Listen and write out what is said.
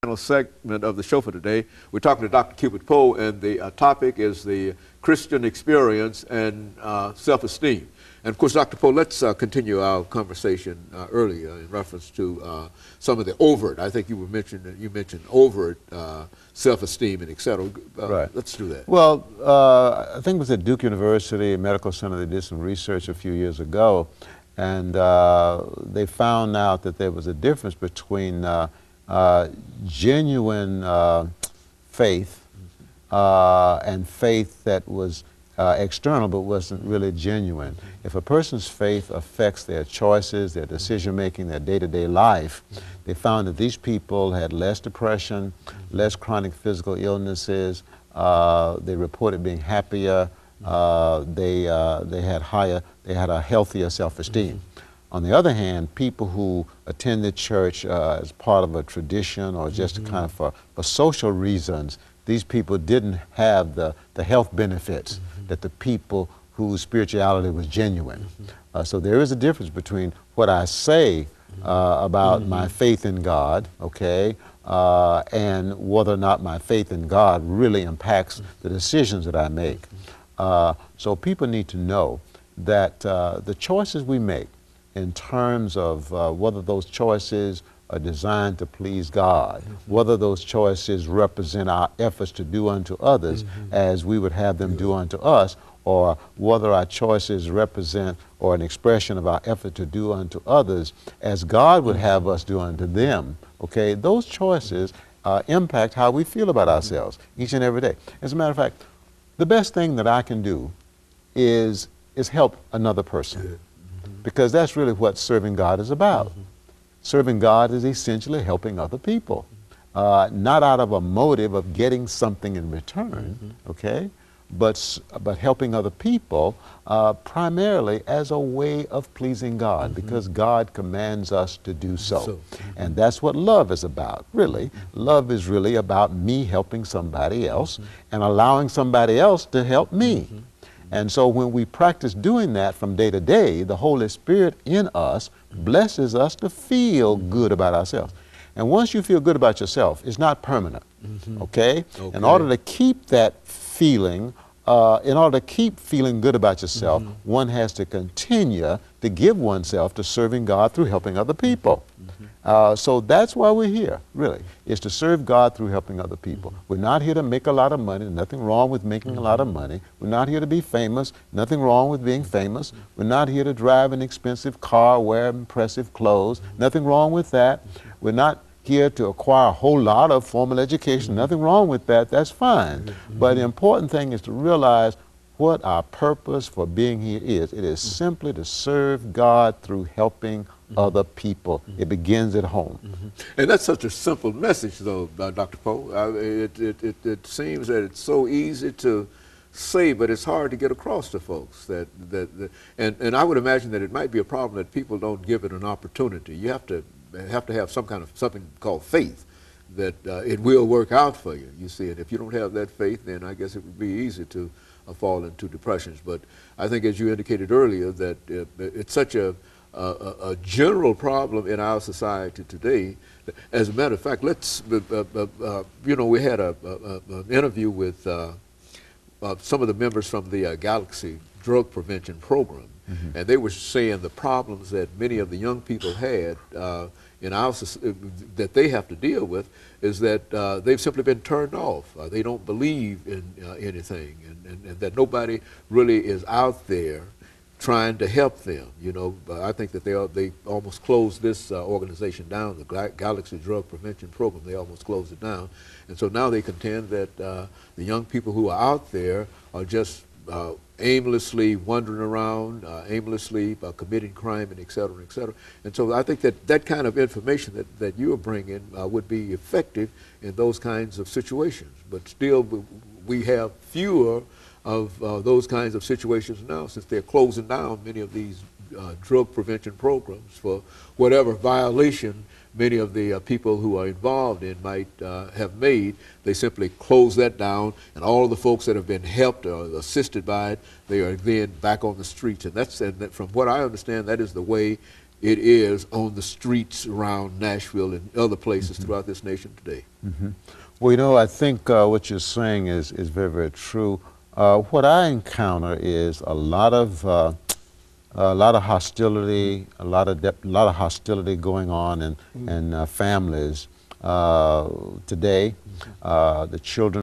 final segment of the show for today. We're talking to Dr. CPoe, and the topic is the Christian experience and self-esteem. And of course, Dr. Poe, let's continue our conversation earlier in reference to some of the overt. I think you mentioned overt self-esteem and et cetera. Right. Let's do that. Well, I think it was at Duke University Medical Center. They did some research a few years ago, and they found out that there was a difference between genuine faith and faith that was external but wasn't really genuine. If a person's faith affects their choices, their decision-making, their day-to-day life, they found that these people had less depression, less chronic physical illnesses, they reported being happier, they had a healthier self-esteem. On the other hand, people who attended church as part of a tradition or just kind of for social reasons, these people didn't have the health benefits that the people whose spirituality was genuine. So there is a difference between what I say about my faith in God, okay, and whether or not my faith in God really impacts the decisions that I make. So people need to know that the choices we make in terms of whether those choices are designed to please God, whether those choices represent our efforts to do unto others as we would have them do unto us, or whether our choices represent or an expression of our effort to do unto others as God would have us do unto them, okay? Those choices impact how we feel about ourselves each and every day. As a matter of fact, the best thing that I can do is help another person, because that's really what serving God is about. Serving God is essentially helping other people, not out of a motive of getting something in return, okay, but helping other people primarily as a way of pleasing God, because God commands us to do so. And that's what love is about, really. Love is really about me helping somebody else and allowing somebody else to help me. And so when we practice doing that from day to day, the Holy Spirit in us blesses us to feel good about ourselves. And once you feel good about yourself, it's not permanent, okay? In order to keep that feeling, in order to keep feeling good about yourself, one has to continue to give oneself to serving God through helping other people. So that's why we're here, really, is to serve God through helping other people. We're not here to make a lot of money. There's nothing wrong with making a lot of money. We're not here to be famous. Nothing wrong with being famous. We're not here to drive an expensive car, wear impressive clothes. Nothing wrong with that. We're not here to acquire a whole lot of formal education. Nothing wrong with that. That's fine. But the important thing is to realize what our purpose for being here is. It is simply to serve God through helping other people. It begins at home. And that's such a simple message, though, Dr. Poe. It seems that it's so easy to say, but it's hard to get across to folks. And I would imagine that it might be a problem that people don't give it an opportunity. You have to have something called faith that it will work out for you. You see, and if you don't have that faith, then I guess it would be easy to fall into depressions. But I think, as you indicated earlier, that it's such a general problem in our society today. As a matter of fact, let's, you know, we had an interview with some of the members from the Galaxy Drug Prevention Program, and they were saying the problems that many of the young people had in our that they have to deal with is that they've simply been turned off. They don't believe in anything, and that nobody really is out there trying to help them. You know, I think that they almost closed this organization down, the Galaxy Drug Prevention Program. They almost closed it down, and so now they contend that the young people who are out there are just aimlessly wandering around, aimlessly committing crime, and et cetera, et cetera. And so I think that that kind of information that you are bringing would be effective in those kinds of situations. But still, we have fewer of those kinds of situations now, since they're closing down many of these drug prevention programs for whatever violation many of the people who are involved in might have made. They simply close that down, and all of the folks that have been helped or assisted by it, they are then back on the streets. And from what I understand, that is the way it is on the streets around Nashville and other places throughout this nation today. Well, you know, I think what you're saying is very, very true. What I encounter is a lot of hostility, a lot of hostility going on in families today. The children